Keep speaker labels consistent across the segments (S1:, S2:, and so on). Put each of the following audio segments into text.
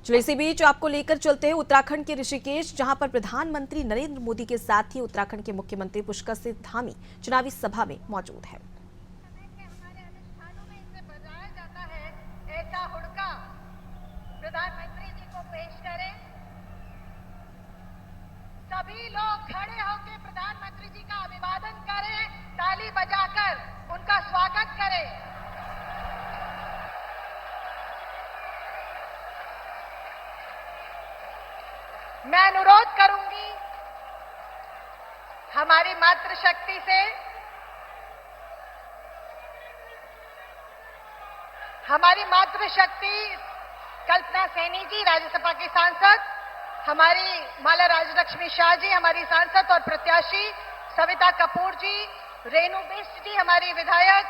S1: चलो इसी बीच आपको लेकर चलते हैं उत्तराखंड के ऋषिकेश, जहां पर प्रधानमंत्री नरेंद्र मोदी के साथ ही उत्तराखंड के मुख्यमंत्री पुष्कर सिंह धामी चुनावी सभा में मौजूद है।
S2: प्रधानमंत्री जी को पेश करें। सभी लोग खड़े होकर प्रधानमंत्री जी का अभिवादन करें, ताली बजाकर उनका स्वागत करें। मैं अनुरोध करूंगी हमारी मातृशक्ति से, हमारी मातृशक्ति कल्पना सैनी जी, राज्यसभा की सांसद, हमारी माला राजलक्ष्मी शाह जी, हमारी सांसद और प्रत्याशी, सविता कपूर जी, रेणु बिष्ट जी, हमारी विधायक,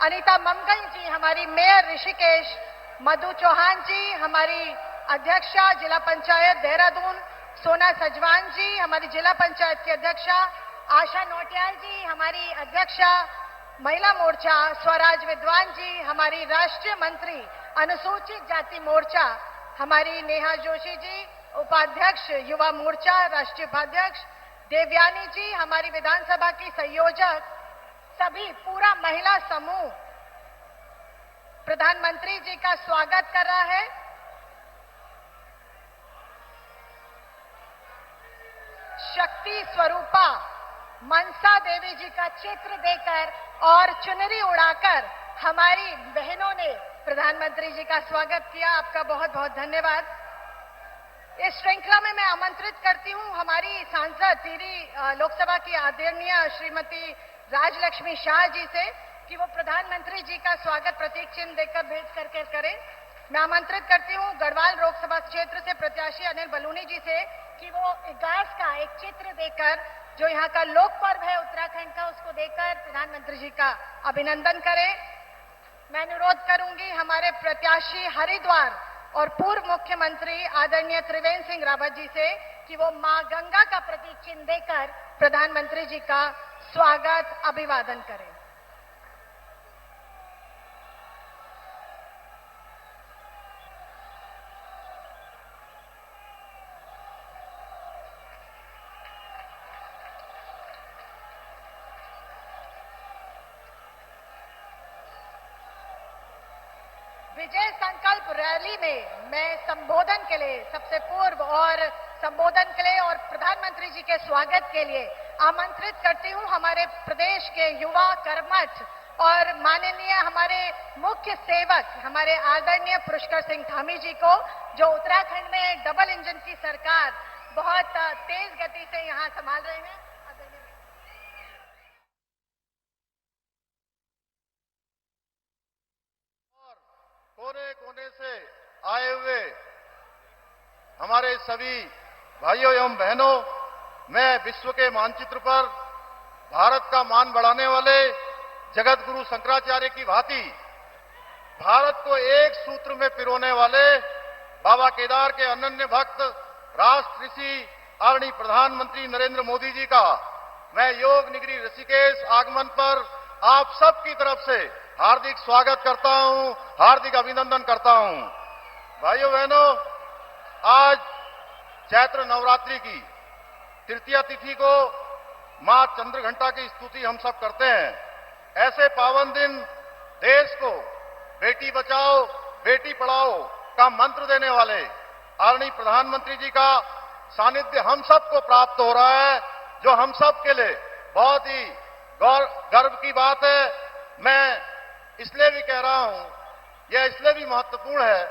S2: अनीता मंगल जी, हमारी मेयर ऋषिकेश, मधु चौहान जी, हमारी अध्यक्षा जिला पंचायत देहरादून, सोना सजवान जी, हमारी जिला पंचायत की अध्यक्षा, आशा नोटियाल जी, हमारी अध्यक्षा महिला मोर्चा, स्वराज विद्वान जी, हमारी राष्ट्रीय मंत्री अनुसूचित जाति मोर्चा, हमारी नेहा जोशी जी, उपाध्यक्ष युवा मोर्चा राष्ट्रीय उपाध्यक्ष, देवयानी जी, हमारी विधानसभा की संयोजक, सभी पूरा महिला समूह प्रधानमंत्री जी का स्वागत कर रहा है। शक्ति स्वरूपा मनसा देवी जी का चित्र देकर और चुनरी उड़ाकर हमारी बहनों ने प्रधानमंत्री जी का स्वागत किया। आपका बहुत बहुत धन्यवाद। इस श्रृंखला में मैं आमंत्रित करती हूं हमारी सांसद टिहरी लोकसभा की आदरणीय श्रीमती राजलक्ष्मी शाह जी से कि वो प्रधानमंत्री जी का स्वागत प्रतीक चिन्ह देकर भेज करके करें। मैं आमंत्रित करती हूं गढ़वाल लोकसभा क्षेत्र से प्रत्याशी अनिल बलूनी जी से कि वो घास का एक चित्र देकर, जो यहाँ का लोक पर्व है उत्तराखंड का, उसको देकर प्रधानमंत्री जी का अभिनंदन करें। मैं अनुरोध करूंगी हमारे प्रत्याशी हरिद्वार और पूर्व मुख्यमंत्री आदरणीय त्रिवेंद्र सिंह रावत जी से कि वो मां गंगा का प्रतीक चिन्ह देकर प्रधानमंत्री जी का स्वागत अभिवादन करें। विजय संकल्प रैली में मैं संबोधन के लिए सबसे पूर्व और संबोधन के लिए और प्रधानमंत्री जी के स्वागत के लिए आमंत्रित करती हूं हमारे प्रदेश के युवा कर्मठ और माननीय हमारे मुख्य सेवक, हमारे आदरणीय पुष्कर सिंह धामी जी को, जो उत्तराखंड में डबल इंजन की सरकार बहुत तेज गति से यहां संभाल रहे हैं।
S3: कोने कोने से आए हुए हमारे सभी भाइयों एवं बहनों, मैं विश्व के मानचित्र पर भारत का मान बढ़ाने वाले जगत गुरु शंकराचार्य की भांति भारत को एक सूत्र में पिरोने वाले बाबा केदार के अनन्य भक्त राष्ट्र ऋषि आदरणीय प्रधानमंत्री नरेंद्र मोदी जी का मैं योग निगरी ऋषिकेश आगमन पर आप सबकी तरफ से हार्दिक स्वागत करता हूं, हार्दिक अभिनंदन करता हूं। भाइयों बहनों, आज चैत्र नवरात्रि की तृतीया तिथि को मां चंद्रघंटा की स्तुति हम सब करते हैं। ऐसे पावन दिन देश को बेटी बचाओ बेटी पढ़ाओ का मंत्र देने वाले आदरणीय प्रधानमंत्री जी का सानिध्य हम सबको प्राप्त हो रहा है, जो हम सब के लिए बहुत ही गर्व की बात है। मैं इसलिए भी कह रहा हूं, यह इसलिए भी महत्वपूर्ण है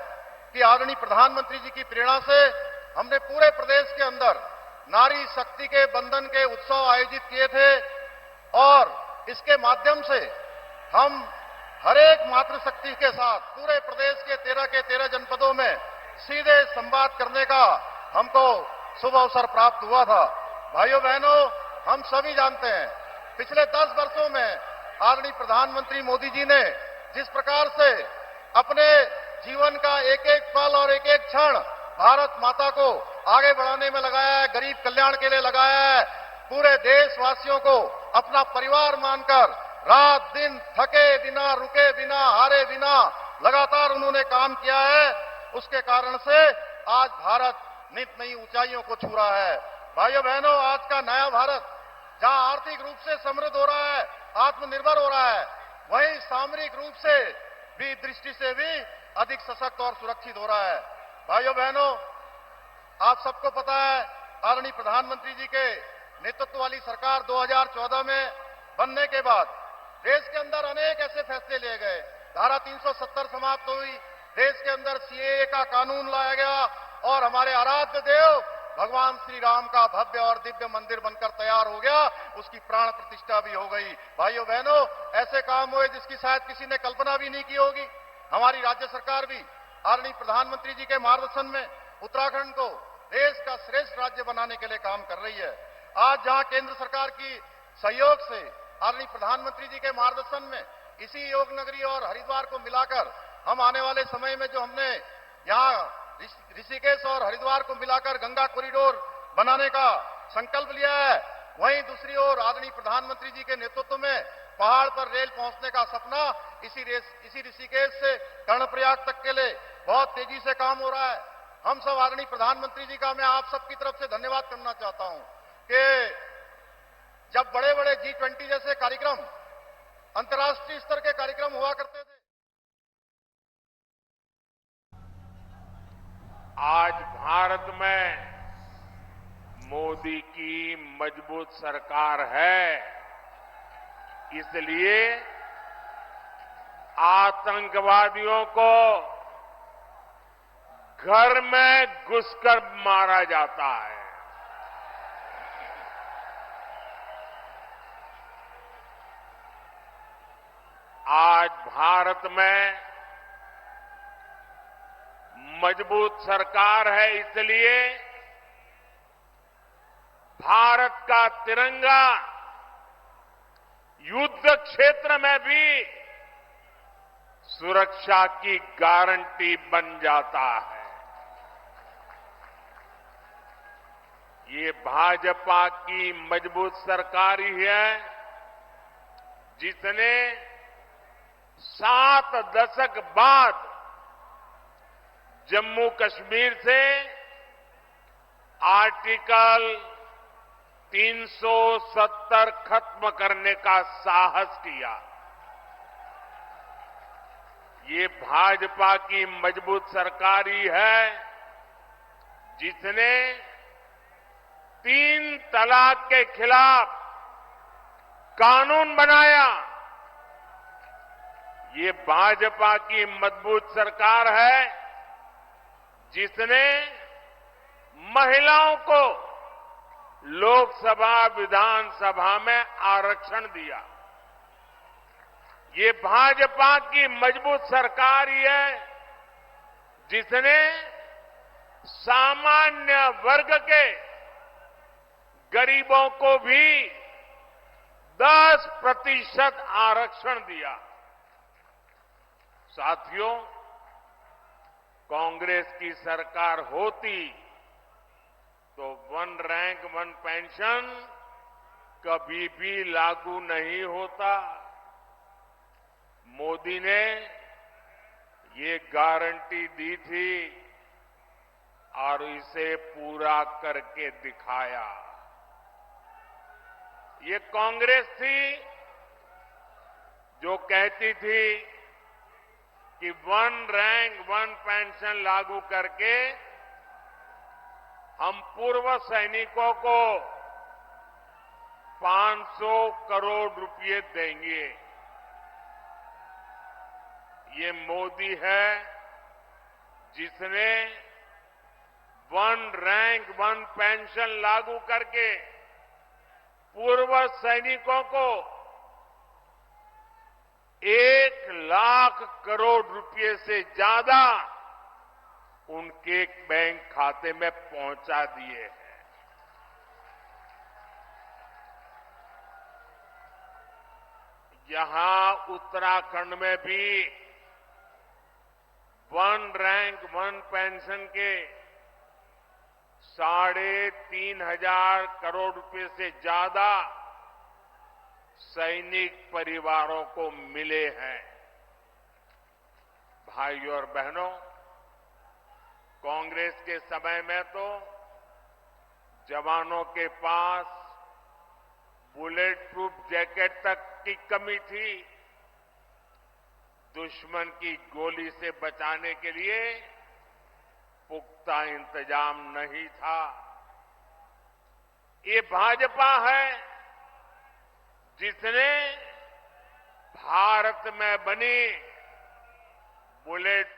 S3: कि आदरणीय प्रधानमंत्री जी की प्रेरणा से हमने पूरे प्रदेश के अंदर नारी शक्ति के बंधन के उत्सव आयोजित किए थे और इसके माध्यम से हम हर एक मातृशक्ति के साथ पूरे प्रदेश के 13 जनपदों में सीधे संवाद करने का हमको शुभ अवसर प्राप्त हुआ था। भाइयों बहनों, हम सभी जानते हैं पिछले 10 वर्षों में आदरणीय प्रधानमंत्री मोदी जी ने जिस प्रकार से अपने जीवन का एक एक पल और एक एक क्षण भारत माता को आगे बढ़ाने में लगाया है, गरीब कल्याण के लिए लगाया है, पूरे देशवासियों को अपना परिवार मानकर रात दिन थके बिना, रुके बिना, हारे बिना लगातार उन्होंने काम किया है। उसके कारण से आज भारत नित नई ऊंचाइयों को छू रहा है। भाइयों बहनों, आज का नया भारत जहां आर्थिक रूप से समृद्ध हो रहा है, आत्मनिर्भर हो रहा है, वहीं सामरिक रूप से भी दृष्टि से भी अधिक सशक्त और सुरक्षित हो रहा है। भाइयों बहनों, आप सबको पता है, आदरणीय प्रधानमंत्री जी के नेतृत्व वाली सरकार 2014 में बनने के बाद देश के अंदर अनेक ऐसे फैसले लिए गए। धारा 370 समाप्त हुई, देश के अंदर सीएए का कानून लाया गया और हमारे आराध्य देव भगवान श्री राम का भव्य और दिव्य मंदिर बनकर तैयार हो गया, उसकी प्राण प्रतिष्ठा भी हो गई। भाइयों बहनों, ऐसे काम हुए जिसकी शायद किसी ने कल्पना भी नहीं की होगी। हमारी राज्य सरकार भी आदरणीय प्रधानमंत्री जी के मार्गदर्शन में उत्तराखंड को देश का श्रेष्ठ राज्य बनाने के लिए काम कर रही है। आज जहां केंद्र सरकार की सहयोग से आदरणीय प्रधानमंत्री जी के मार्गदर्शन में इसी योग नगरी और हरिद्वार को मिलाकर हम आने वाले समय में जो हमने यहाँ ऋषिकेश और हरिद्वार को मिलाकर गंगा कॉरिडोर बनाने का संकल्प लिया है, वहीं दूसरी ओर आदरणीय प्रधानमंत्री जी के नेतृत्व में पहाड़ पर रेल पहुंचने का सपना इसी ऋषिकेश से कर्णप्रयाग तक के लिए बहुत तेजी से काम हो रहा है। हम सब आदरणीय प्रधानमंत्री जी का मैं आप सबकी तरफ से धन्यवाद करना चाहता हूं कि जब बड़े बड़े G20 जैसे कार्यक्रम, अंतर्राष्ट्रीय स्तर के कार्यक्रम हुआ करते थे,
S4: आज भारत में मोदी की मजबूत सरकार है, इसलिए आतंकवादियों को घर में घुसकर मारा जाता है। आज भारत में मजबूत सरकार है, इसलिए भारत का तिरंगा युद्ध क्षेत्र में भी सुरक्षा की गारंटी बन जाता है। ये भाजपा की मजबूत सरकार ही है जिसने 7 दशक बाद जम्मू कश्मीर से आर्टिकल 370 खत्म करने का साहस किया। ये भाजपा की मजबूत सरकार ही है जिसने 3 तलाक के खिलाफ कानून बनाया। ये भाजपा की मजबूत सरकार है जिसने महिलाओं को लोकसभा विधानसभा में आरक्षण दिया। ये भाजपा की मजबूत सरकार ही है जिसने सामान्य वर्ग के गरीबों को भी 10% आरक्षण दिया। साथियों, कांग्रेस की सरकार होती तो 1 रैंक 1 पेंशन कभी भी लागू नहीं होता। मोदी ने ये गारंटी दी थी और इसे पूरा करके दिखाया। ये कांग्रेस थी जो कहती थी कि 1 रैंक 1 पेंशन लागू करके हम पूर्व सैनिकों को 500 करोड़ रुपए देंगे। ये मोदी है जिसने 1 रैंक 1 पेंशन लागू करके पूर्व सैनिकों को 1 लाख करोड़ रुपए से ज्यादा उनके बैंक खाते में पहुंचा दिए हैं। यहां उत्तराखंड में भी 1 रैंक 1 पेंशन के 3,500 करोड़ रुपए से ज्यादा सैनिक परिवारों को मिले हैं। भाइयों और बहनों, कांग्रेस कांग्रेस के समय में तो जवानों के पास बुलेट प्रूफ जैकेट तक की कमी थी। दुश्मन की गोली से बचाने के लिए पुख्ता इंतजाम नहीं था। ये भाजपा है जिसने भारत में बनी बुलेट